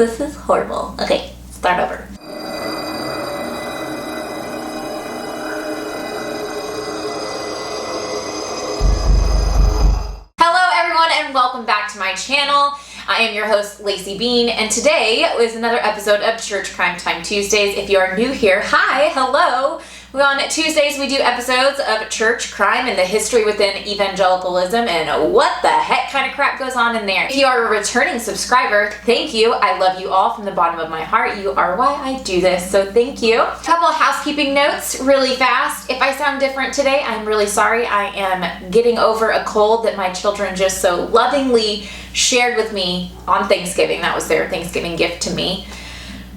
This is horrible. Okay, start over. Hello everyone and welcome back to my channel. I am your host, Lacey Bean, and today is another episode of Church Crime Time Tuesdays. If you are new here, hi, hello. On Tuesdays, we do episodes of church crime and the history within evangelicalism and what the heck kind of crap goes on in there. If you are a returning subscriber, thank you. I love you all from the bottom of my heart. You are why I do this, so thank you. A couple of housekeeping notes really fast. If I sound different today, I'm really sorry. I am getting over a cold that my children just so lovingly shared with me on Thanksgiving. That was their Thanksgiving gift to me.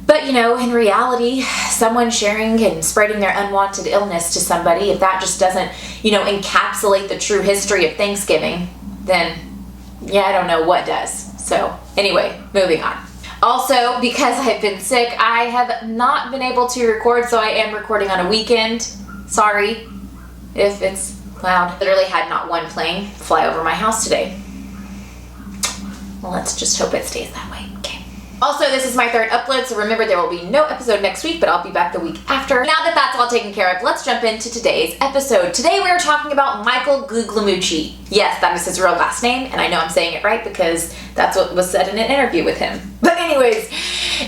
But, you know, in reality, someone sharing and spreading their unwanted illness to somebody, if that just doesn't, encapsulate the true history of Thanksgiving, then, I don't know what does. So, anyway, moving on. Also, because I've been sick, I have not been able to record, so I am recording on a weekend. Sorry if it's loud. Literally had not one plane fly over my house today. Well, let's just hope it stays that way. Okay. Also, this is my third upload, so remember there will be no episode next week, but I'll be back the week after. Now that that's all taken care of, let's jump into today's episode. Today we are talking about Michael Guglielmucci. Yes, that is his real last name, and I know I'm saying it right because that's what was said in an interview with him. But anyways,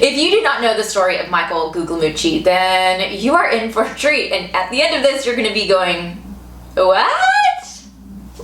if you do not know the story of Michael Guglielmucci, then you are in for a treat, and at the end of this, you're going to be going, what?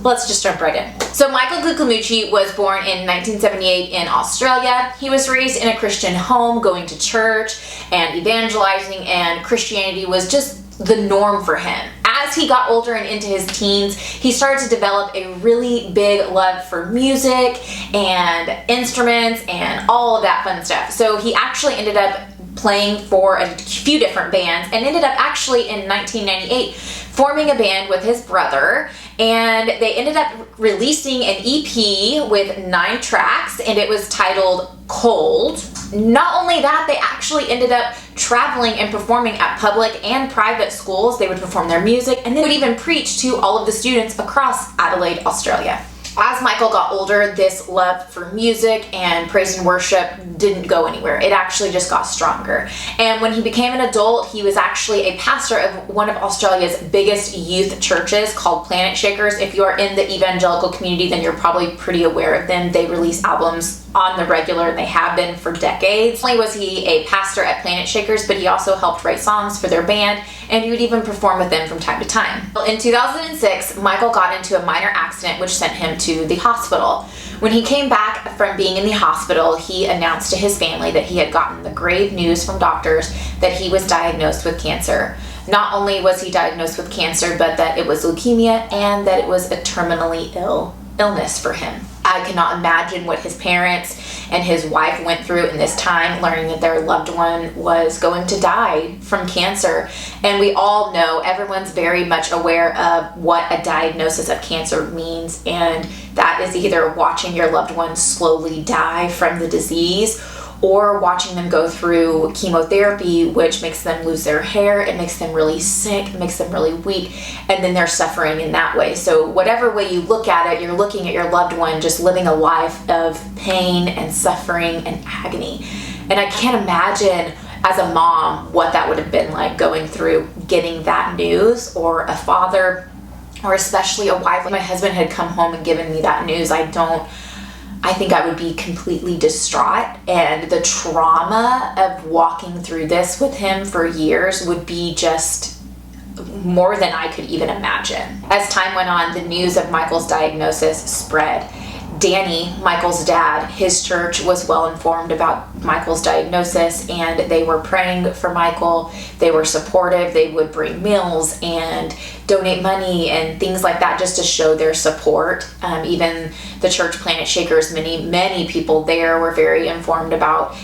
Let's just jump right in. So Michael Guglielmucci was born in 1978 in Australia. He was raised in a Christian home, going to church and evangelizing, and Christianity was just the norm for him. As he got older and into his teens, he started to develop a really big love for music and instruments and all of that fun stuff. So he actually ended up playing for a few different bands and ended up actually in 1998 forming a band with his brother, and they ended up releasing an EP with 9 tracks, and it was titled Cold. Not only that, they actually ended up traveling and performing at public and private schools. They would perform their music, and they would even preach to all of the students across Adelaide, Australia. As Michael got older, this love for music and praise and worship didn't go anywhere. It actually just got stronger. And when he became an adult, he was actually a pastor of one of Australia's biggest youth churches called Planet Shakers. If you are in the evangelical community, then you're probably pretty aware of them. They release albums on the regular, and they have been for decades. Not only was he a pastor at Planet Shakers, but he also helped write songs for their band, and he would even perform with them from time to time. In 2006, Michael got into a minor accident which sent him to the hospital. When he came back from being in the hospital, he announced to his family that he had gotten the grave news from doctors that he was diagnosed with cancer. Not only was he diagnosed with cancer, but that it was leukemia and that it was a terminally illness for him. I cannot imagine what his parents and his wife went through in this time, learning that their loved one was going to die from cancer. And we all know, everyone's very much aware of what a diagnosis of cancer means, and that is either watching your loved one slowly die from the disease or watching them go through chemotherapy, which makes them lose their hair, it makes them really sick, it makes them really weak, and then they're suffering in that way. So whatever way you look at it, you're looking at your loved one just living a life of pain and suffering and agony. And I can't imagine as a mom what that would have been like going through getting that news, or a father, or especially a wife. When my husband had come home and given me that news, I think I would be completely distraught, and the trauma of walking through this with him for years would be just more than I could even imagine. As time went on, the news of Michael's diagnosis spread. Danny, Michael's dad, his church was well informed about Michael's diagnosis, and they were praying for Michael. They were supportive. They would bring meals and donate money and things like that just to show their support. Even the church Planet Shakers, many people there were very informed about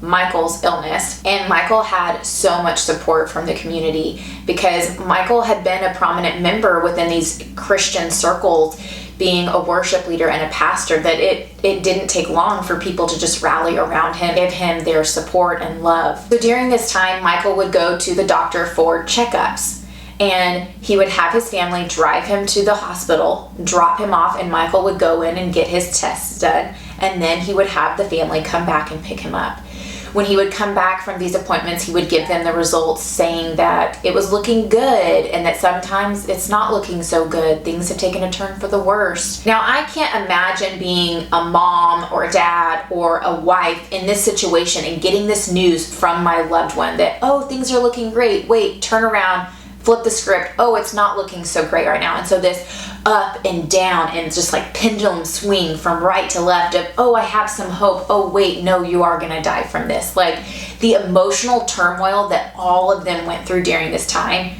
Michael's illness. And Michael had so much support from the community because Michael had been a prominent member within these Christian circles, being a worship leader and a pastor, that it didn't take long for people to just rally around him, give him their support and love. So during this time, Michael would go to the doctor for checkups. And he would have his family drive him to the hospital, drop him off, and Michael would go in and get his tests done. And then he would have the family come back and pick him up. When he would come back from these appointments, he would give them the results saying that it was looking good and that sometimes it's not looking so good. Things have taken a turn for the worst. Now, I can't imagine being a mom or a dad or a wife in this situation and getting this news from my loved one that, oh, things are looking great. Wait, turn around, flip the script. Oh, it's not looking so great right now. And so this up and down and just like pendulum swing from right to left of, oh, I have some hope. Oh, wait, no, you are going to die from this. Like the emotional turmoil that all of them went through during this time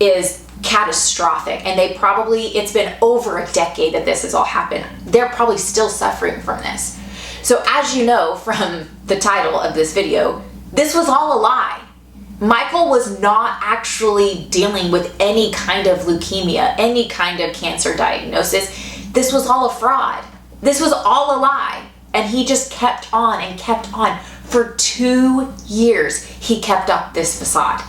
is catastrophic. And it's been over a decade that this has all happened. They're probably still suffering from this. So as you know from the title of this video, this was all a lie. Michael was not actually dealing with any kind of leukemia, any kind of cancer diagnosis. This was all a fraud. This was all a lie. And he just kept on and kept on. For 2 years, he kept up this facade.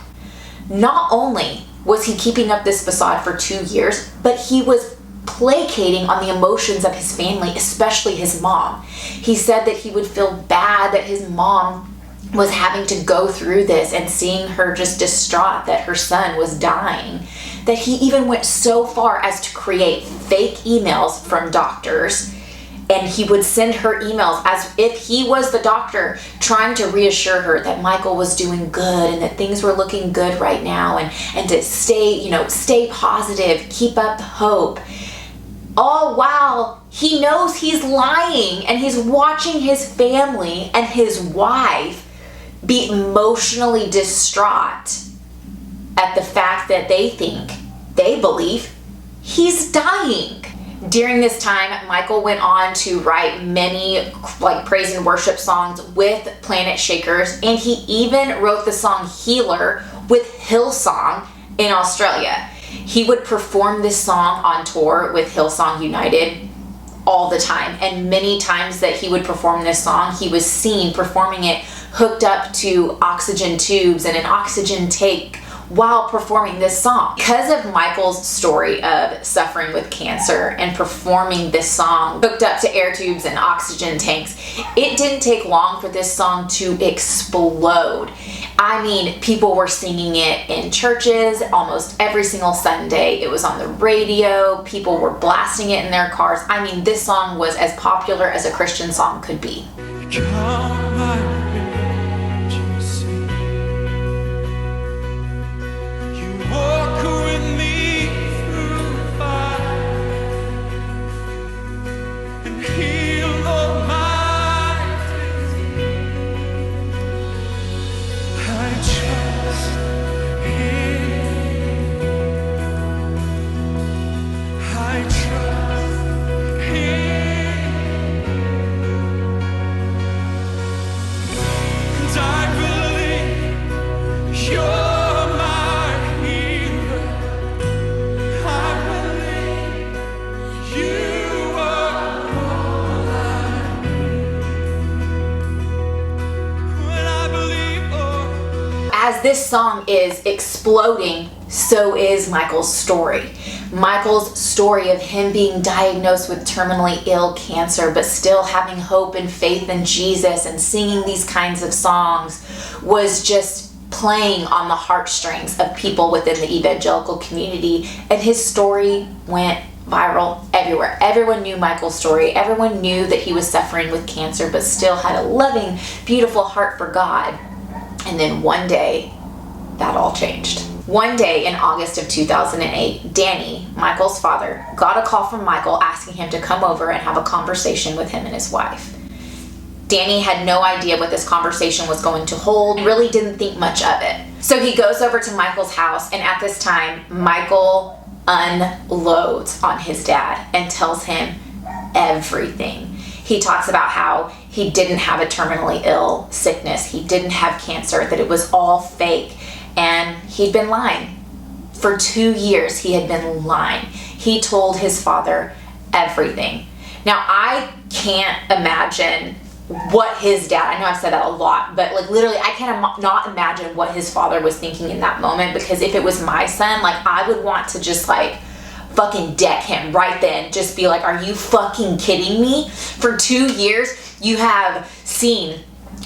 Not only was he keeping up this facade for 2 years, but he was placating on the emotions of his family, especially his mom. He said that he would feel bad that his mom was having to go through this and seeing her just distraught that her son was dying, that he even went so far as to create fake emails from doctors, and he would send her emails as if he was the doctor trying to reassure her that Michael was doing good and that things were looking good right now and to stay positive, keep up the hope. All while he knows he's lying and he's watching his family and his wife be emotionally distraught at the fact that they believe he's dying. During this time, Michael went on to write many praise and worship songs with Planet Shakers, and he even wrote the song Healer with Hillsong in Australia. He would perform this song on tour with Hillsong United all the time, and many times that he would perform this song, he was seen performing it hooked up to oxygen tubes and an oxygen tank while performing this song. Because of Michael's story of suffering with cancer and performing this song hooked up to air tubes and oxygen tanks, it didn't take long for this song to explode. I mean, people were singing it in churches almost every single Sunday. It was on the radio. People were blasting it in their cars. I mean, this song was as popular as a Christian song could be. As this song is exploding, so is Michael's story. Michael's story of him being diagnosed with terminally ill cancer, but still having hope and faith in Jesus and singing these kinds of songs was just playing on the heartstrings of people within the evangelical community. And his story went viral everywhere. Everyone knew Michael's story. Everyone knew that he was suffering with cancer, but still had a loving, beautiful heart for God. And then one day, that all changed. One day in August of 2008, Danny, Michael's father, got a call from Michael asking him to come over and have a conversation with him and his wife. Danny had no idea what this conversation was going to hold, really didn't think much of it. So he goes over to Michael's house, and at this time, Michael unloads on his dad and tells him everything. He talks about how he didn't have a terminally ill sickness, he didn't have cancer, that it was all fake, and he'd been lying. For 2 years, he had been lying. He told his father everything. Now, I can't imagine what his dad, I know I've said that a lot, but like literally I not imagine what his father was thinking in that moment, because if it was my son, like I would want to just like fucking deck him right then. Just be like, are you fucking kidding me? For 2 years, you have seen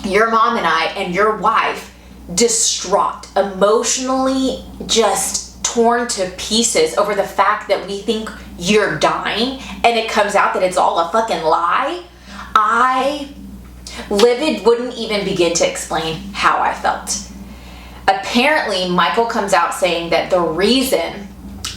your mom and I and your wife distraught, emotionally just torn to pieces over the fact that we think you're dying, and it comes out that it's all a fucking lie. Livid wouldn't even begin to explain how I felt. Apparently, Michael comes out saying that the reason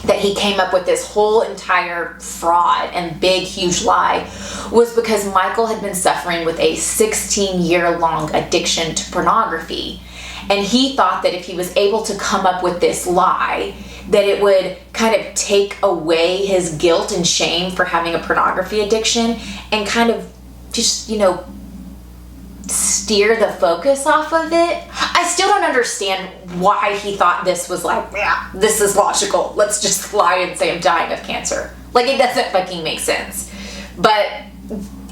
that he came up with this whole entire fraud and big, huge lie was because Michael had been suffering with a 16-year-long addiction to pornography. And he thought that if he was able to come up with this lie, that it would kind of take away his guilt and shame for having a pornography addiction and kind of just, steer the focus off of it. I still don't understand why he thought this was like, yeah, this is logical. Let's just lie and say I'm dying of cancer. Like, it doesn't fucking make sense. But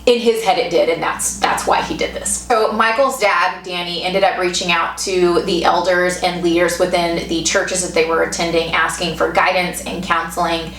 in his head it did, and that's why he did this. So Michael's dad, Danny, ended up reaching out to the elders and leaders within the churches that they were attending, asking for guidance and counseling.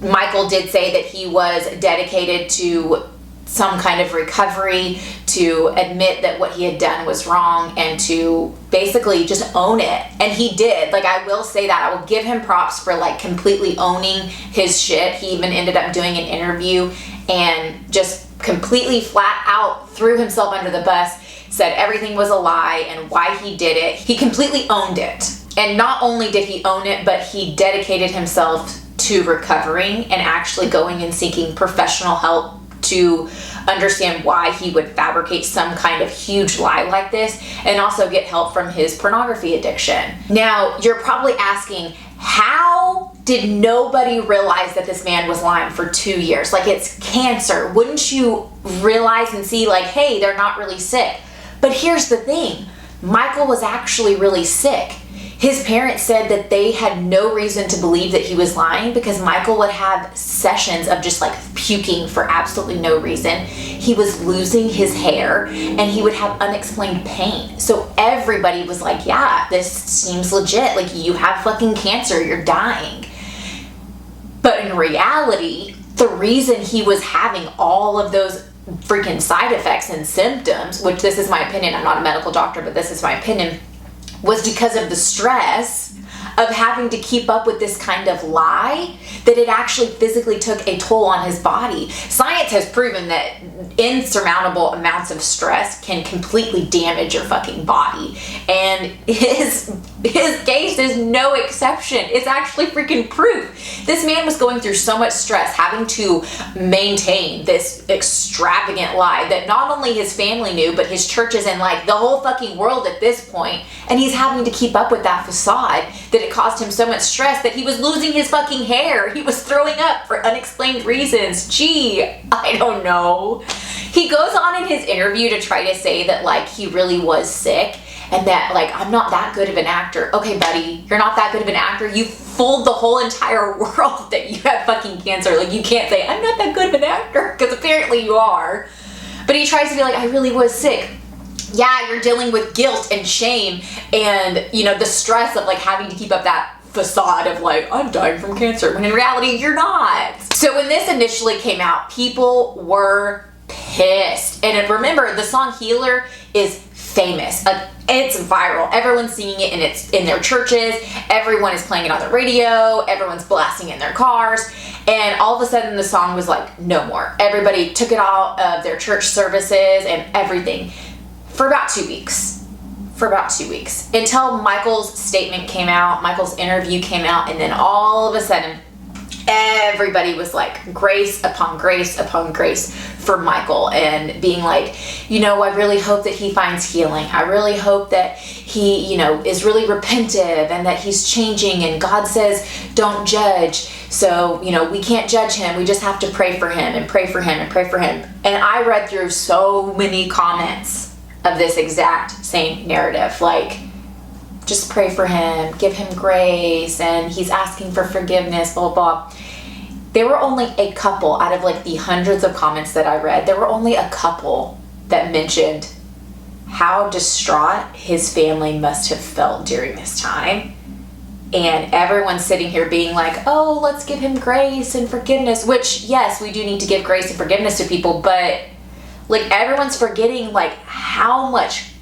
Michael did say that he was dedicated to some kind of recovery, to admit that what he had done was wrong, and to basically just own it. And he did. Like, I will say that. I will give him props for like completely owning his shit. He even ended up doing an interview and just completely flat out threw himself under the bus, said everything was a lie and why he did it. He completely owned it. And not only did he own it, but he dedicated himself to recovering and actually going and seeking professional help to understand why he would fabricate some kind of huge lie like this, and also get help from his pornography addiction. Now, you're probably asking, how did nobody realize that this man was lying for 2 years? Like, it's cancer. Wouldn't you realize and see like, hey, they're not really sick? But here's the thing. Michael was actually really sick. His parents said that they had no reason to believe that he was lying because Michael would have sessions of just like puking for absolutely no reason. He was losing his hair and he would have unexplained pain. So everybody was like, yeah, this seems legit. Like, you have fucking cancer, you're dying. But in reality, the reason he was having all of those freaking side effects and symptoms, which this is my opinion, I'm not a medical doctor, but this is my opinion, was because of the stress of having to keep up with this kind of lie, that it actually physically took a toll on his body. Science has proven that insurmountable amounts of stress can completely damage your fucking body. And his case is no exception. It's actually freaking proof. This man was going through so much stress, having to maintain this extravagant lie that not only his family knew, but his churches and like the whole fucking world at this point. And he's having to keep up with that facade that it caused him so much stress that he was losing his fucking hair. He was throwing up for unexplained reasons. Gee, I don't know. He goes on in his interview to try to say that like he really was sick and that like, I'm not that good of an actor. Okay, buddy, you're not that good of an actor. You fooled the whole entire world that you have fucking cancer. Like, you can't say I'm not that good of an actor, because apparently you are. But he tries to be like, I really was sick. Yeah, you're dealing with guilt and shame and, the stress of like having to keep up that facade of like, I'm dying from cancer, when in reality you're not. So when this initially came out, people were pissed. And remember, the song Healer is famous. It's viral. Everyone's singing it, and it's in their churches. Everyone is playing it on the radio. Everyone's blasting it in their cars. And all of a sudden the song was like, no more. Everybody took it out of their church services and everything. For about 2 weeks. Until Michael's statement came out, Michael's interview came out, and then all of a sudden, everybody was like, grace upon grace upon grace for Michael, and being like, I really hope that he finds healing. I really hope that he, is really repentive and that he's changing, and God says, don't judge. So, we can't judge him. We just have to pray for him and pray for him and pray for him. And I read through so many comments of this exact same narrative, like, just pray for him, give him grace, and he's asking for forgiveness, blah, blah, blah. There were only a couple out of like the hundreds of comments that I read, there were only a couple that mentioned how distraught his family must have felt during this time. And everyone's sitting here being like, oh, let's give him grace and forgiveness, which, yes, we do need to give grace and forgiveness to people, but like everyone's forgetting like how much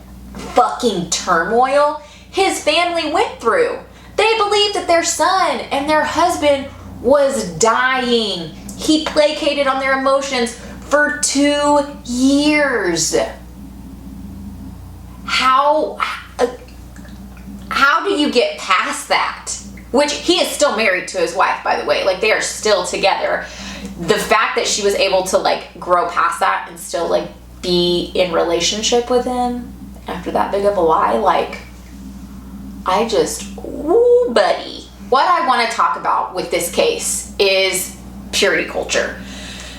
fucking turmoil his family went through. They believed that their son and their husband was dying. He placated on their emotions for 2 years. How do you get past that? Which he is still married to his wife, by the way. Like, they are still together. The fact that she was able to like grow past that and still like be in relationship with him after that big of a lie, like, I just, woo, buddy. What I want to talk about with this case is purity culture.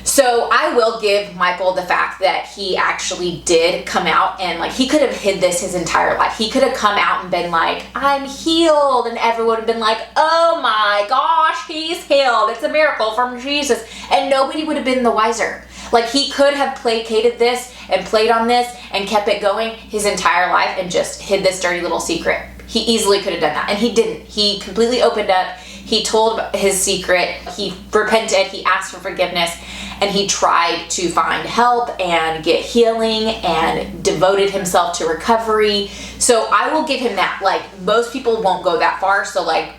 So I will give Michael the fact that he actually did come out, and like he could have hid this his entire life. He could have come out and been like, I'm healed, and everyone would have been like, oh my gosh, he's healed. It's a miracle from Jesus. And nobody would have been the wiser. Like, he could have placated this and played on this and kept it going his entire life and just hid this dirty little secret. He easily could have done that, and he didn't. He completely opened up. He told his secret. He repented. He asked for forgiveness, and he tried to find help and get healing and devoted himself to recovery. So I will give him that. Like, most people won't go that far, so like,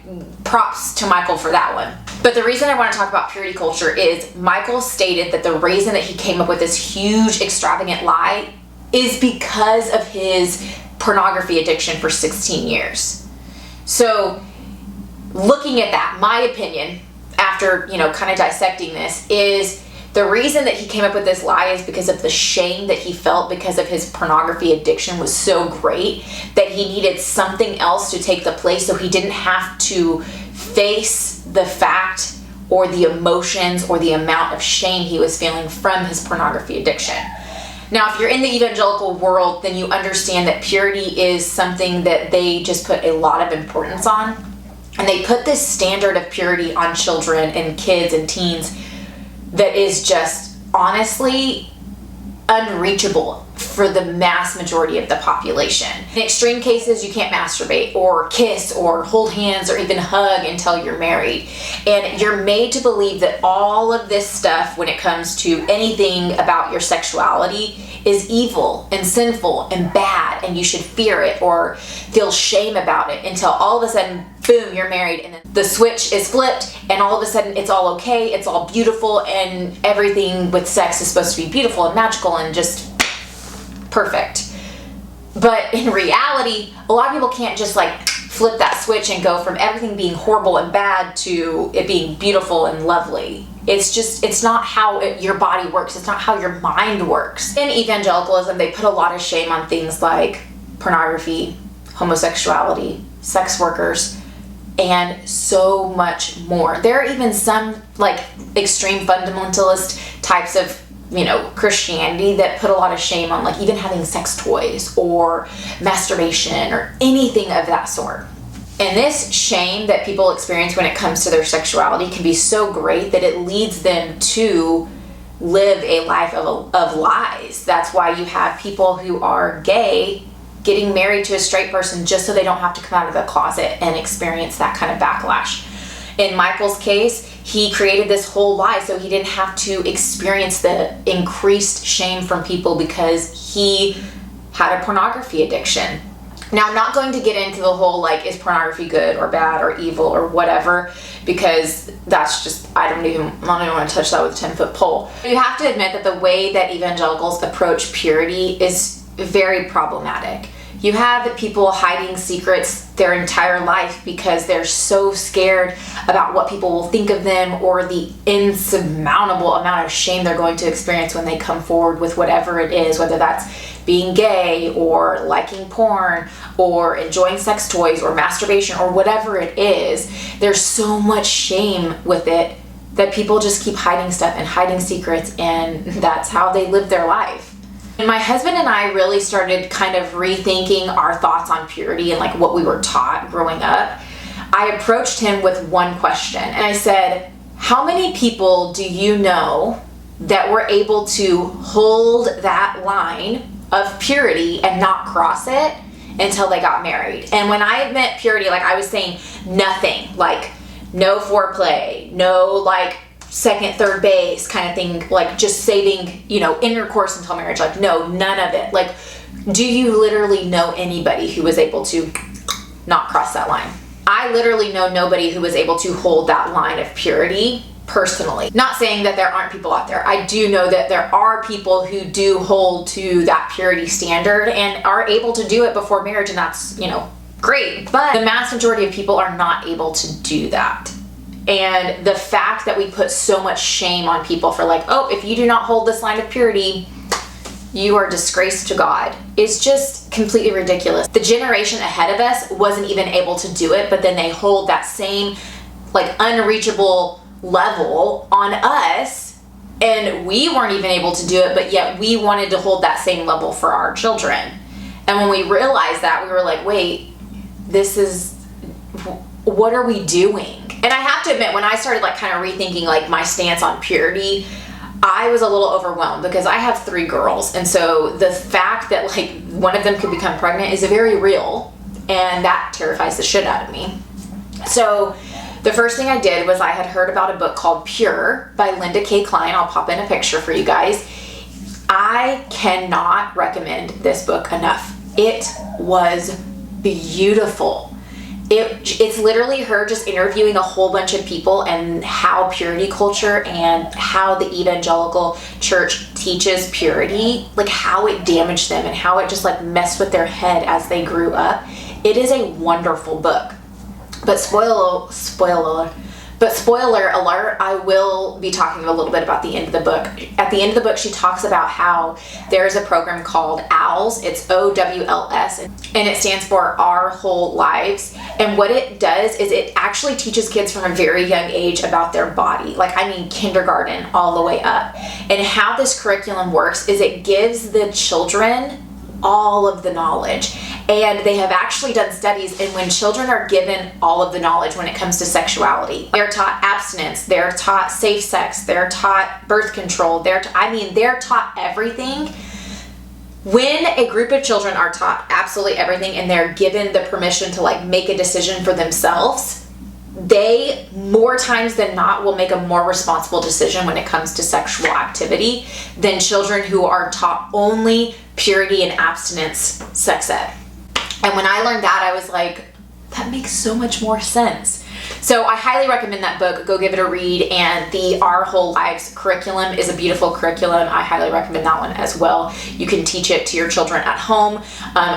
props to Michael for that one. But the reason I want to talk about purity culture is Michael stated that the reason that he came up with this huge extravagant lie is because of his pornography addiction for 16 years. So looking at that, my opinion, after, kind of dissecting this, is the reason that he came up with this lie is because of the shame that he felt because of his pornography addiction was so great that he needed something else to take the place, so he didn't have to face the fact or the emotions or the amount of shame he was feeling from his pornography addiction. Now, if you're in the evangelical world, then you understand that purity is something that they just put a lot of importance on. And they put this standard of purity on children and kids and teens that is just honestly unreachable for the mass majority of the population. In extreme cases, you can't masturbate or kiss or hold hands or even hug until you're married. And you're made to believe that all of this stuff, when it comes to anything about your sexuality, is evil and sinful and bad, and you should fear it or feel shame about it, until all of a sudden, boom, you're married, and then the switch is flipped, and all of a sudden it's all okay, it's all beautiful, and everything with sex is supposed to be beautiful and magical and just perfect. But in reality, a lot of people can't just like flip that switch and go from everything being horrible and bad to it being beautiful and lovely. It's not how your body works. It's not how your mind works. In evangelicalism, they put a lot of shame on things like pornography, homosexuality, sex workers, and so much more. There are even some like extreme fundamentalist types of Christianity that put a lot of shame on like even having sex toys or masturbation or anything of that sort. And this shame that people experience when it comes to their sexuality can be so great that it leads them to live a life of lies. That's why you have people who are gay getting married to a straight person just so they don't have to come out of the closet and experience that kind of backlash. In Michael's case, he created this whole lie so he didn't have to experience the increased shame from people because he had a pornography addiction. Now, I'm not going to get into the whole like, is pornography good or bad or evil or whatever, because that's just, I don't even want to touch that with a 10-foot pole. You have to admit that the way that evangelicals approach purity is very problematic. You have people hiding secrets their entire life because they're so scared about what people will think of them or the insurmountable amount of shame they're going to experience when they come forward with whatever it is, whether that's being gay or liking porn or enjoying sex toys or masturbation or whatever it is. There's so much shame with it that people just keep hiding stuff and hiding secrets, and that's how they live their life. And my husband and I really started kind of rethinking our thoughts on purity and like what we were taught growing up. I approached him with one question, and I said, how many people do you know that were able to hold that line of purity and not cross it until they got married. And when I meant purity, like I was saying nothing, like no foreplay, no like second, third base kind of thing, like just saving, intercourse until marriage. Like, no, none of it. Like, do you literally know anybody who was able to not cross that line? I literally know nobody who was able to hold that line of purity personally. Not saying that there aren't people out there. I do know that there are people who do hold to that purity standard and are able to do it before marriage, and that's, great. But the mass majority of people are not able to do that. And the fact that we put so much shame on people for like, oh, if you do not hold this line of purity, you are disgraced to God, is just completely ridiculous. The generation ahead of us wasn't even able to do it, but then they hold that same like unreachable level on us, and we weren't even able to do it, but yet we wanted to hold that same level for our children. And when we realized that, we were like, wait, what are we doing? And I have to admit, when I started like kind of rethinking like my stance on purity, I was a little overwhelmed because I have 3 girls. And so the fact that like one of them could become pregnant is very real, and that terrifies the shit out of me. So the first thing I did was I had heard about a book called Pure by Linda K. Kline. I'll pop in a picture for you guys. I cannot recommend this book enough. It was beautiful. It's literally her just interviewing a whole bunch of people and how purity culture and how the evangelical church teaches purity, like how it damaged them and how it just like messed with their head as they grew up. It is a wonderful book. But spoiler alert, I will be talking a little bit about the end of the book. At the end of the book, she talks about how there's a program called OWLS. It's OWLS, and it stands for Our Whole Lives. And what it does is it actually teaches kids from a very young age about their body. Like, I mean, kindergarten all the way up. And how this curriculum works is it gives the children all of the knowledge. And they have actually done studies, and when children are given all of the knowledge when it comes to sexuality, they're taught abstinence, they're taught safe sex, they're taught birth control, they're taught everything. When a group of children are taught absolutely everything and they're given the permission to like make a decision for themselves, they more times than not will make a more responsible decision when it comes to sexual activity than children who are taught only purity and abstinence sex ed. And when I learned that, I was like, that makes so much more sense. So I highly recommend that book. Go give it a read. And the Our Whole Lives curriculum is a beautiful curriculum. I highly recommend that one as well. You can teach it to your children at home,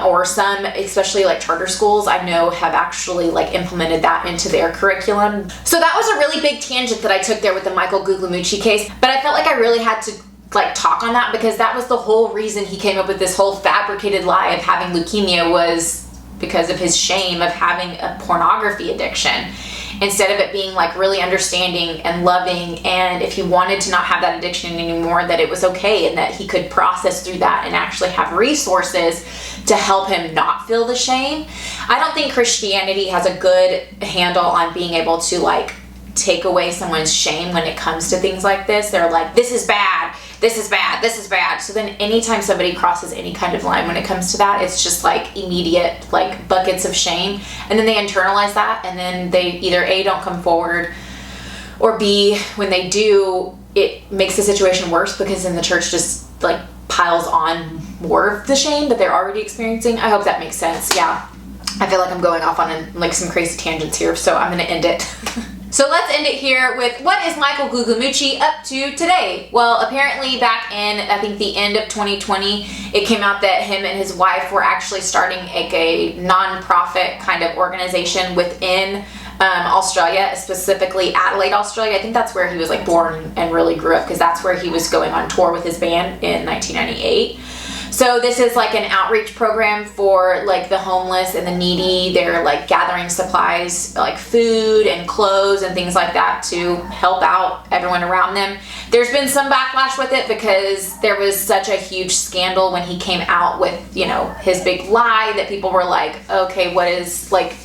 or some, especially like charter schools, I know have actually like implemented that into their curriculum. So that was a really big tangent that I took there with the Michael Guglielmucci case, but I felt like I really had to like talk on that because that was the whole reason he came up with this whole fabricated lie of having leukemia, was because of his shame of having a pornography addiction, instead of it being like really understanding and loving, and if he wanted to not have that addiction anymore, that it was okay and that he could process through that and actually have resources to help him not feel the shame. I don't think Christianity has a good handle on being able to like take away someone's shame when it comes to things like this. They're like, this is bad, this is bad, this is bad. So then anytime somebody crosses any kind of line when it comes to that, it's just like immediate like buckets of shame. And then they internalize that, and then they either A, don't come forward, or B, when they do, it makes the situation worse because then the church just like piles on more of the shame that they're already experiencing. I hope that makes sense. Yeah, I feel like I'm going off on like some crazy tangents here, so I'm gonna end it. So let's end it here with, what is Michael Guglielmucci up to today? Well, apparently back in, I think the end of 2020, it came out that him and his wife were actually starting a non-profit kind of organization within Australia, specifically Adelaide, Australia. I think that's where he was like born and really grew up, because that's where he was going on tour with his band in 1998. So this is like an outreach program for like the homeless and the needy. They're like gathering supplies like food and clothes and things like that to help out everyone around them. There's been some backlash with it because there was such a huge scandal when he came out with, you know, his big lie, that people were like, okay, what is, like,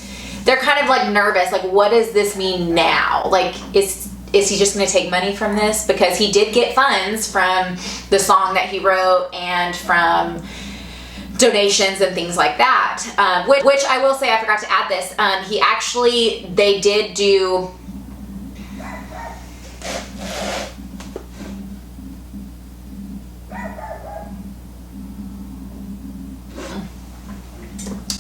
they're kind of like nervous, like, what does this mean now? Like, is he just going to take money from this? Because he did get funds from the song that he wrote and from donations and things like that. Which I will say, I forgot to add this. They did do...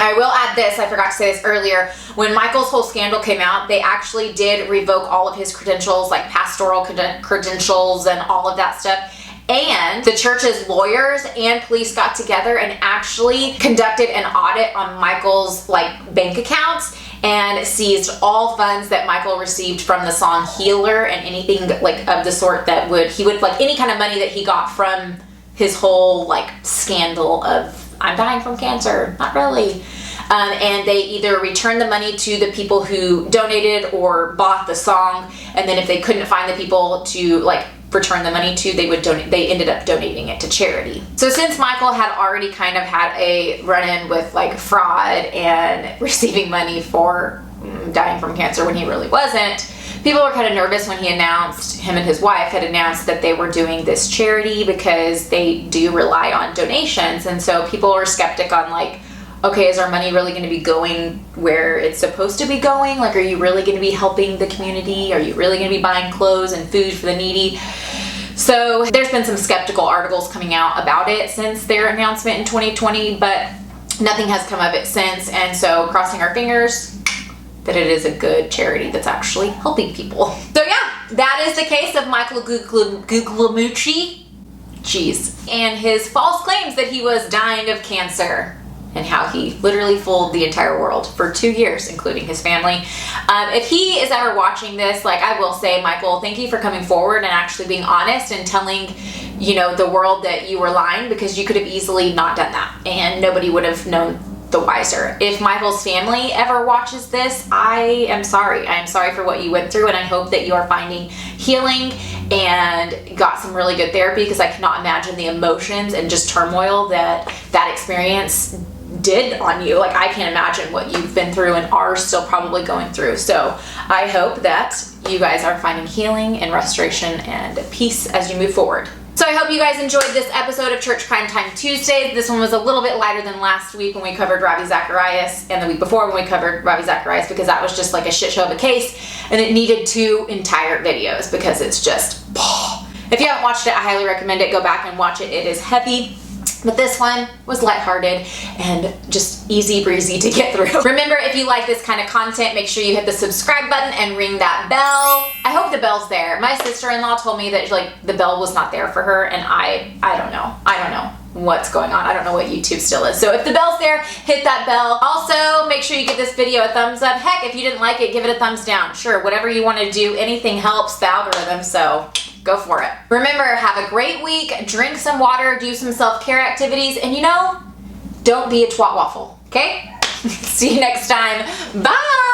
I will add this, I forgot to say this earlier. When Michael's whole scandal came out, they actually did revoke all of his credentials, like pastoral credentials and all of that stuff. And the church's lawyers and police got together and actually conducted an audit on Michael's bank accounts and seized all funds that Michael received from the song Healer and anything of the sort that any kind of money that he got from his whole scandal of I'm dying from cancer, not really. And they either returned the money to the people who donated or bought the song, and then if they couldn't find the people to return the money to, they ended up donating it to charity. So since Michael had already kind of had a run-in with fraud and receiving money for dying from cancer when he really wasn't, people were kind of nervous when him and his wife had announced that they were doing this charity, because they do rely on donations. And so people were skeptic on okay, is our money really going to be going where it's supposed to be going? Are you really going to be helping the community? Are you really going to be buying clothes and food for the needy? So there's been some skeptical articles coming out about it since their announcement in 2020, but nothing has come of it since. And so crossing our fingers that it is a good charity that's actually helping people. So yeah, that is the case of Michael Guglielmucci, and his false claims that he was dying of cancer, and how he literally fooled the entire world for 2 years, including his family. If he is ever watching this, I will say, Michael, thank you for coming forward and actually being honest and telling, the world that you were lying, because you could have easily not done that and nobody would have known the wiser. If Michael's family ever watches this, I am sorry. I am sorry for what you went through, and I hope that you are finding healing and got some really good therapy, because I cannot imagine the emotions and just turmoil that experience did on you. I can't imagine what you've been through and are still probably going through. So I hope that you guys are finding healing and restoration and peace as you move forward. So I hope you guys enjoyed this episode of Church Crime Time Tuesdays. This one was a little bit lighter than last week when we covered Ravi Zacharias, and the week before when we covered Ravi Zacharias, because that was just a shit show of a case, and it needed 2 entire videos because it's just... If you haven't watched it, I highly recommend it. Go back and watch it. It is heavy. But this one was lighthearted and just easy breezy to get through. Remember, if you like this kind of content, make sure you hit the subscribe button and ring that bell. I hope the bell's there. My sister-in-law told me that the bell was not there for her, and I don't know. I don't know what's going on. I don't know what YouTube still is. So if the bell's there, hit that bell. Also, make sure you give this video a thumbs up. Heck, if you didn't like it, give it a thumbs down. Sure, whatever you want to do. Anything helps the algorithm, so go for it. Remember, have a great week, drink some water, do some self-care activities, and don't be a twat waffle, okay? See you next time. Bye!